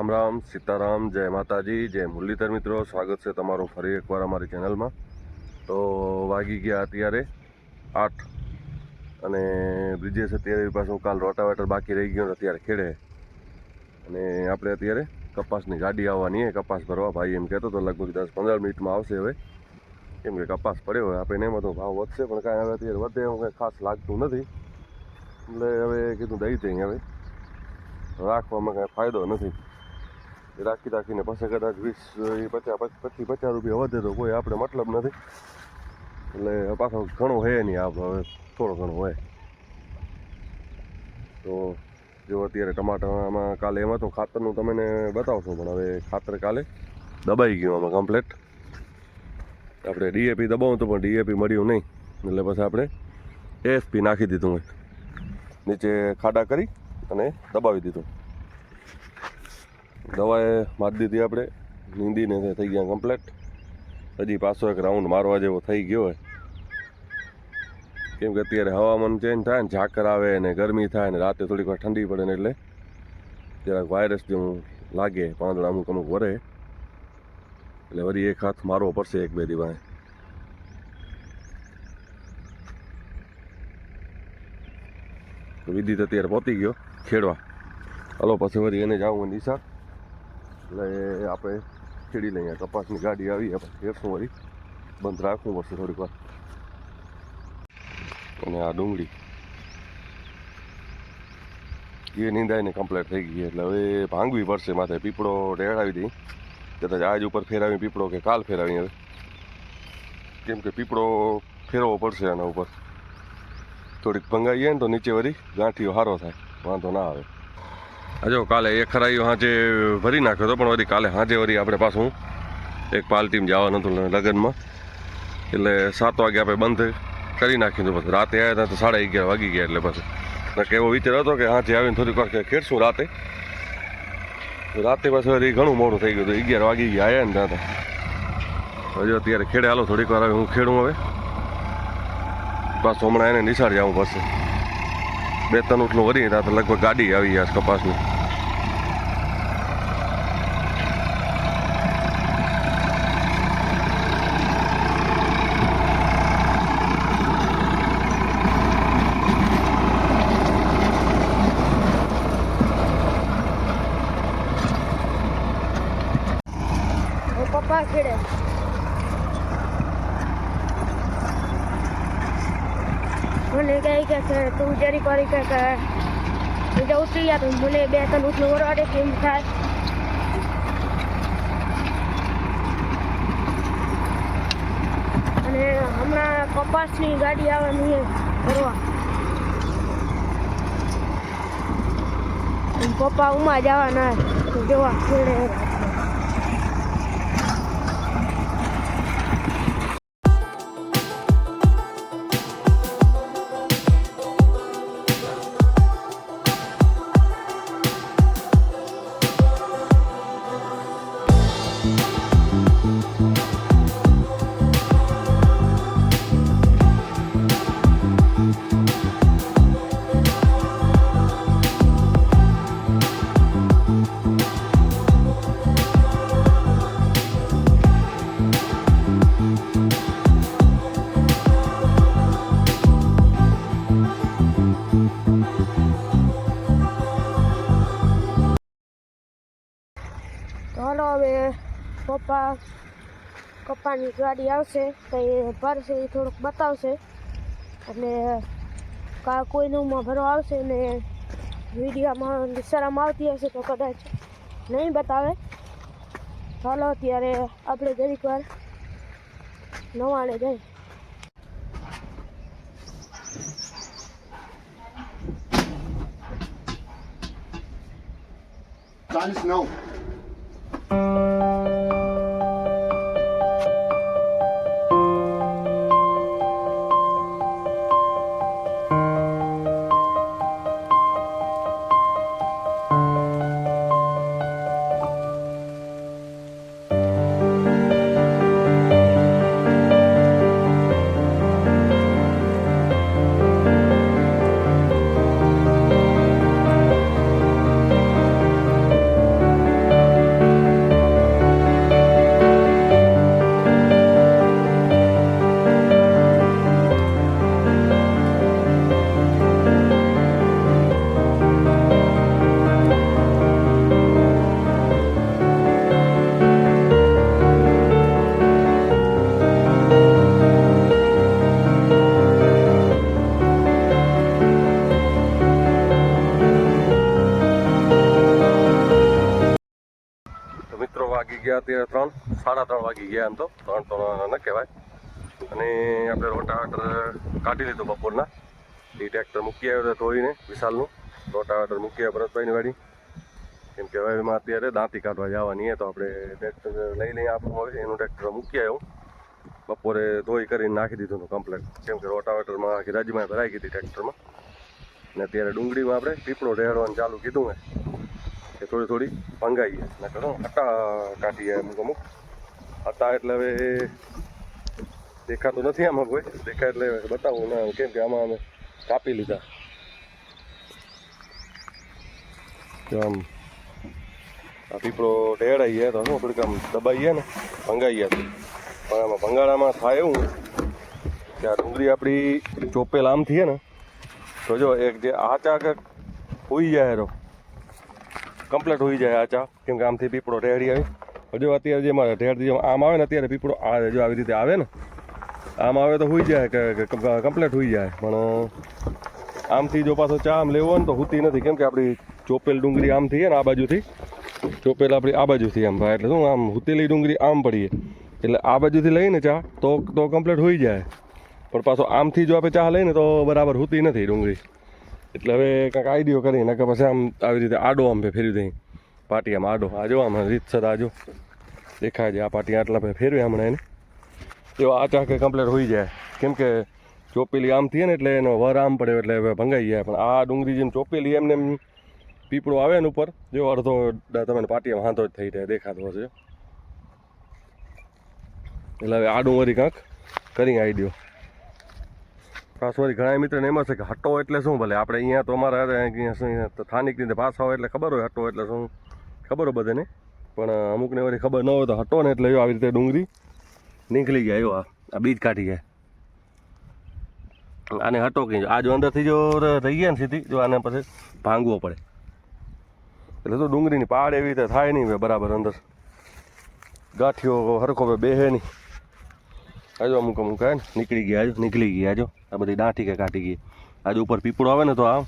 રામ રામ, સીતારામ, જય માતાજી, જય મુરલીધર મિત્રો. સ્વાગત છે તમારું ફરી એકવાર અમારી ચેનલમાં. તો વાગી ગયા અત્યારે 8 અને બ્રિજેશ અત્યારે પાછું કાલ રોટાવેટર બાકી રહી ગયો અત્યારે ખેડે. અને આપણે અત્યારે કપાસની ગાડી આવવાની છે કપાસ ભરવા. ભાઈ એમ કહેતો તો લગભગ 10-15 મિનિટમાં આવશે. હવે કેમ કે કપાસ પડ્યો હોય, આપણે એમાં તો ભાવ વધશે પણ કાંઈ હવે અત્યારે વધે એવું કંઈ ખાસ લાગતું નથી. એટલે હવે કીધું દઈ દઈએ, હવે રાખવામાં કાંઈ ફાયદો નથી. રાખીને પછી કદાચ 20-50 રૂપિયા વધે તો કોઈ આપણે મતલબ નથી. એટલે પાછો ઘણું હે નહીં, આપણે હવે થોડો ઘણો હોય. તો જો અત્યારે ટમાટામાં કાલે એમાં તો ખાતરનું તમને બતાવશું, પણ હવે ખાતર કાલે દબાઈ ગયું આમાં કમ્પ્લેટ. આપણે ડીએપી દબાવું તો પણ ડીએપી મળ્યું નહીં, એટલે પછી આપણે એએસપી નાખી દીધું હોય, નીચે ખાડા કરી અને દબાવી દીધું. દવાએ મારી દીધી આપણે, નીંદીને થઈ ગયા કમ્પ્લેટ. હજી પાછો એક રાઉન્ડ મારવા જેવો થઈ ગયો હોય, કેમ કે અત્યારે હવામાન ચેન્જ થાય ને, ઝાકર આવે ને ગરમી થાય ને રાતે થોડીક વાર ઠંડી પડે ને એટલે જરાક વાયરસ જેવું લાગે, પાંદડા અમુક વરે, એટલે વળી એક હાથ મારવો પડશે 1-2 દિવસ. તો વિધિત અત્યારે પહોંચી ગયો ખેડવા. હલો પછી વળી એને જવું નિશાળ, એટલે આપણે ખેડી લઈએ. કપાસની ગાડી આવી, આપણે ખેડશું, વળી બંધ રાખવું પડશે થોડીક વાર. અને આ ડુંગળી એ નીંદાઈને કમ્પ્લીટ થઈ ગઈ, એટલે હવે ભાંગવી પડશે. માથે પીપળો ટેળાવી દઈ, કદાચ આજ ઉપર ફેરાવી પીપળો કે કાલ ફેરાવી. હવે કેમ કે પીપળો ફેરવવો પડશે આના ઉપર. થોડીક ભંગાઈએ ને તો નીચે વળી ગાંઠીઓ સારો થાય, વાંધો ના આવે. હજો કાલે એક ખરાઈઓ હાજે ભરી નાખ્યો હતો, પણ વળી કાલે હાજે વળી આપણે પાછું એક પાર્ટીમાં જવાનું હતું લગ્નમાં, એટલે 7 વાગે આપણે બંધ કરી નાખ્યું. પછી રાતે આવ્યા હતા તો 11:30 વાગી ગયા. એટલે પછી એવો વિચાર હતો કે હાજે આવીને થોડીક વાર ખેડશું રાતે. પાછું વળી ઘણું મોડું થઈ ગયું હતું, 11 વાગી ગયા આવ્યા ને ત્યાં. હજુ અત્યારે ખેડે હાલો થોડીક વાર હવે હું ખેડું. હવે પાછું હમણાં એને નિશાળ જવું પડશે. 2-3 ઉઠલું વળી ત્યાં તો લગભગ ગાડી આવી ગયા કપાસની. પપ્પા ખેડે મને કહે કે તું જરી કરી કે ઉતરી ગયા, તો મને 2-3 ઉઠલું વરવાડે કેમ થાય. અને હમણાં કપાસની ગાડી આવવાની ફરવા. પપ્પા ઉમાં જવાના જોવા ખેડે. હાલો હવે પપ્પા કપ્પાની ગાડી આવશે તો એ ભરશે, એ થોડુંક બતાવશે. એટલે કોઈનું ભરવા આવશે ને વિડીયોમાં શરમ આવતી હશે તો કદાચ નહીં બતાવે. ચાલો અત્યારે આપણે જરીક વાર નવાણે જઈએ. 49. વાગી ગયા અત્યારે 3, 3:30 વાગી ગયા. એમ તો 3 તો ન કહેવાય. અને આપણે રોટાવેટર કાઢી લીધું બપોરના. એ ટ્રેક્ટર મૂકી આવ્યો ધોઈને વિશાલનું. રોટાવેટર મૂકી આવ્યા ભરતભાઈની વાડી. કેમ કે હવે એમાં અત્યારે દાંતી કાઢવા જવાની તો આપણે ટ્રેક્ટર લઈ આપણું હોય એનું ટ્રેક્ટર મૂકી આવ્યું. બપોરે ધોઈ કરીને નાખી દીધું હતું કમ્પ્લેટ. કેમ કે રોટાવેટરમાં આખી રાજમાં ભરાઈ ગઈ હતી ટ્રેક્ટરમાં. ને અત્યારે ડુંગળીમાં આપણે પીપળો ઢેળવાનું ચાલુ કીધું હે કે થોડી ભંગાઈએ ને કરો હટા કાઢીએ અમુક હટા. એટલે હવે દેખાતું નથી આમાં કોઈ. દેખાય એટલે બતાવું ના. કેમ કે આમાં અમે કાપી લીધા આમ. આ પીપળો ઢેળાઈએ તો શું થોડીક આમ દબાઈએ ને ભંગાઈએ. પણ આમાં ભંગાળામાં થાય એવું કે આ ડુંગળી આપણી ચોપેલ આમ થઈએ ને તો જો એક જે આચા કે હોઈ જાય રો કમ્પ્લીટ હોઈ જાય આચા. કેમ કે આમથી પીપળો ઢેળી આવી. જો અત્યારે જે મારે ઢેળથી આમ આવે ને અત્યારે પીપળો આ જો આવી રીતે આવે ને આમ આવે તો હોઈ જાય કે કમ્પ્લીટ હોઈ જાય. પણ આમથી જો પાછો ચા આમ લેવો હોય ને તો હોતી નથી. કેમ કે આપણી ચોપેલ ડુંગળી આમ થઈએ ને આ બાજુથી ચોપેલ આપણી આ બાજુથી આમ ભાઈ. એટલે શું આમ હુતેલી ડુંગળી આમ પડીએ એટલે આ બાજુથી લઈને ચા તો કમ્પ્લીટ હોઈ જાય. પણ પાછો આમથી જો આપણે ચા લઈને તો બરાબર હોતી નથી ડુંગળી. એટલે હવે કાંઈક આઈડિયો કરીને કે પછી આમ આવી રીતે આડો આમ ફેરવી દઈ પાટિયામાં આડો. આ જો આમ રીતસર આ જો દેખાય છે આ પાટિયા આટલા ફેરવે હમણાં એને તો આ ચા કે કમ્પ્લીટ હોઈ જાય. કેમ કે ચોપેલી આમ થઈએ ને એટલે એનો વર આમ પડે એટલે હવે ભંગાઈ જાય. પણ આ ડુંગળી જેમ ચોપેલી એમને એમ પીપળો આવે ને ઉપર જો અડધો તમે પાટિયામાં હાંધો જ થઈ જાય દેખાતો હશે. એટલે હવે આડું વળી કાંક કરી આઈડિયો. ખાસ વળી ઘણા મિત્રને એમ હશે કે હટો એટલે શું. ભલે આપણે અહીંયા તો અમારા સ્થાનિક રીતે ભાષા હોય એટલે ખબર હોય હટો એટલે શું ખબર હોય બધાને. પણ અમુકને વળી ખબર ન હોય તો હટો ને એટલે આવી રીતે ડુંગળી નીકળી જાય. એવો આ બીજ કાઢી જાય આને હટો કહી. આ જો અંદરથી જો રહી ગયા ને સીધી જો આને પછી ભાંગવો પડે એટલે તો ડુંગળીની પાડ એવી રીતે થાય નહીં બરાબર. અંદર ગાંઠિયો હરખો બેહે નહીં. હજુ અમુક હે ને નીકળી ગયા જો આ બધી દાંઠી કે કાઢી ગઈ. આજે ઉપર પીપળો આવે ને તો આ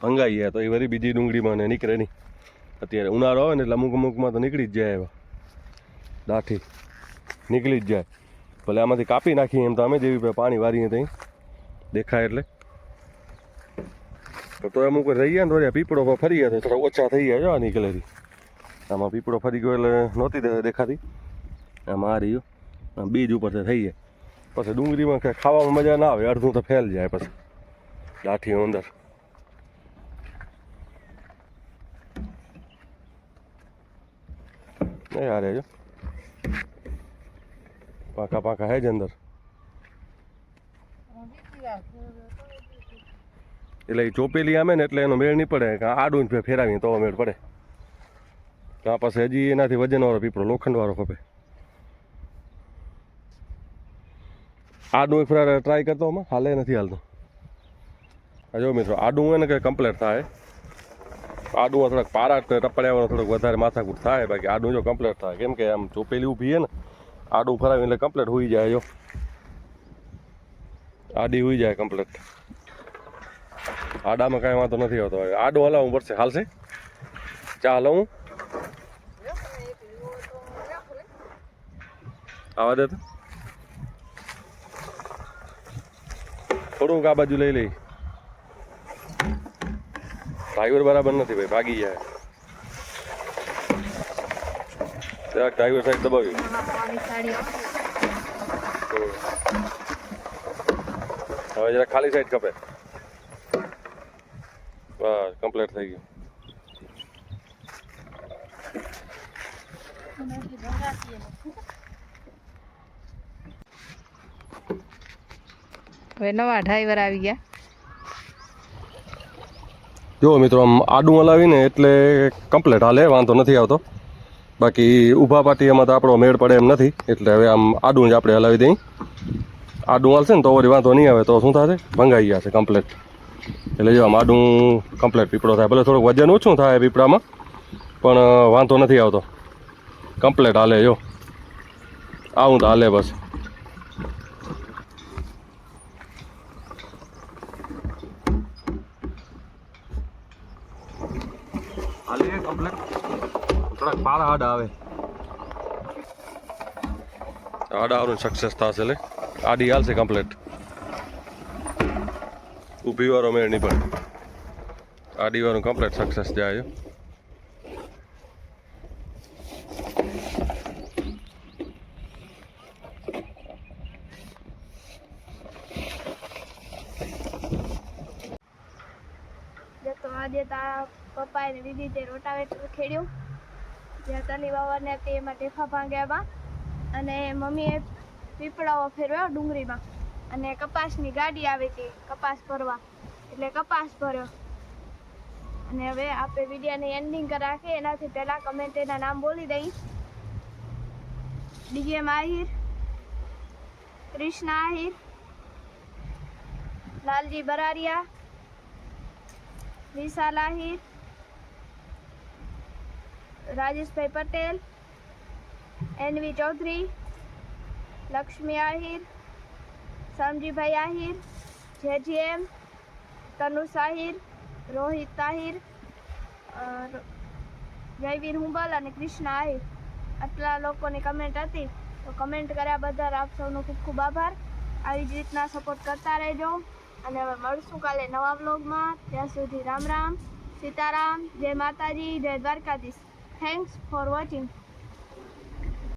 ભંગાઈ જાય તો એ વળી બીજી ડુંગળીમાં ને નીકળે નહીં. અત્યારે ઉનાળો આવે ને એટલે અમુકમાં તો નીકળી જ જાય એવા દાંઠી નીકળી જ જાય. ભલે આમાંથી કાપી નાખીએ એમ તો અમે જેવી પાણી વારીએ ત્યાં દેખાય એટલે. તો અમુક રહી ગયા ને તો પીપળો ફરી ગયા તો થોડા ઓછા થઈ ગયા જો આ નીકળેલી. આમાં પીપળો ફરી ગયો એટલે નહોતી દેખાતી. આમાં આ રહ્યું બીજ ઉપરથી થઈ જાય. પછી ડુંગળીમાં ખાવામાં મજા ના આવે. અડધું તો ફેલ જાય પછી દાંઠીઓ અંદર. નહીં હારે જો પાકા હે જ અંદર. એટલે એ ચોપેલી આમે ને એટલે એનો મેળ નહીં પડે. આડું ફેરાવીને તો મેળ પડે. ત્યાં પાસે હજી એનાથી વજનવાળો પીપળો લોખંડવાળો ખપે. આડું એક ટ્રાય કરતો આમાં હાલે નથી હાલતું. જો મિત્રો આડું હોય ને કે કમ્પ્લીટ થાય. આડું થોડાક પારા ટપડ્યાવાનો થોડોક વધારે માથાકૂટ થાય. બાકી આડું જો કમ્પ્લીટ થાય. કેમ કે આમ ચોપેલી ઊભી છે ને આડું ફરાવી એટલે કમ્પ્લીટ હોઈ જાય. જો આડી હોઈ જાય કમ્પ્લીટ. આડામાં કાંઈ વાંધો નથી આવતો. આડું હલાવવું પડશે. હાલશે ચા હલાવું આવા દે તો થોડુંક આ બાજુ લઈ લઈ. ડ્રાઈવર બરાબર નથી ભાઈ ભાગી જાય. જરાક ડ્રાઈવર સાઈડ દબાવી. હવે જરા ખાલી સાઈડ ખપે. બસ કમ્પ્લીટ થઈ ગયું. હવે નવા ડ્રાઈવર આવી ગયા. જો મિત્રો આમ આડું હલાવીને એટલે કમ્પ્લીટ હાલે વાંધો નથી આવતો. બાકી ઊભા પાટીયામાં તો આપણો મેળ પડે એમ નથી. એટલે હવે આમ આડું જ આપણે હલાવી દઈએ. આડું હાલશે ને તો વળી વાંધો નહીં આવે. તો શું થશે ભંગાઈ જશે કમ્પ્લીટ. એટલે જો આમ આડું કમ્પ્લીટ પીપળો થાય. ભલે થોડુંક વજન ઓછું થાય પીપળામાં પણ વાંધો નથી આવતો. કમ્પ્લીટ હાલે. જો આવું તો હાલે બસ. હાલે કમ્પ્લીટ. થોડાક પારા હાડા આવે આડાવાળું સક્સેસ થશે લે આડી હાલશે કમ્પ્લીટ ઊભી વાળો મેળ નહીં પડે આડી વાળું કમ્પ્લીટ સક્સેસ જાય તો આજે તા પપ્પાએ ને દીદી તે રોટાવેટર ખેડ્યું જ્યાં તલી વાવવાને તે એમાં ટેફા ભાંગ્યામાં અને મમ્મીએ પીપળાઓ ફેરવ્યો ડુંગળીમાં અને કપાસની ગાડી આવી હતી કપાસ ભરવા એટલે કપાસ ભર્યો અને હવે આપણે વિડીયોની એન્ડિંગ રાખીએ એનાથી પહેલાં કમેન્ટ એના નામ બોલી દઈ ડીજે માહિર કૃષ્ણ આહિર લાલજી બરારિયા વિશાલ આહિર રાજેશભાઈ પટેલ એનવી ચૌધરી લક્ષ્મી આહિર સમજીભાઈ આહિર જેજીએમ તનુષ આહિર રોહિત આહિર જયવીર હુંબલ અને કૃષ્ણ આહિર આટલા લોકોની કમેન્ટ હતી તો કમેન્ટ કર્યા બદલ આપ સૌનો ખૂબ ખૂબ આભાર આવી જ રીતના સપોર્ટ કરતા રહેજો અને હવે મળશું કાલે નવા વ્લોગમાં ત્યાં સુધી રામ રામ સીતારામ જય માતાજી જય દ્વારકાધીશ થેન્ક્સ ફોર વોચિંગ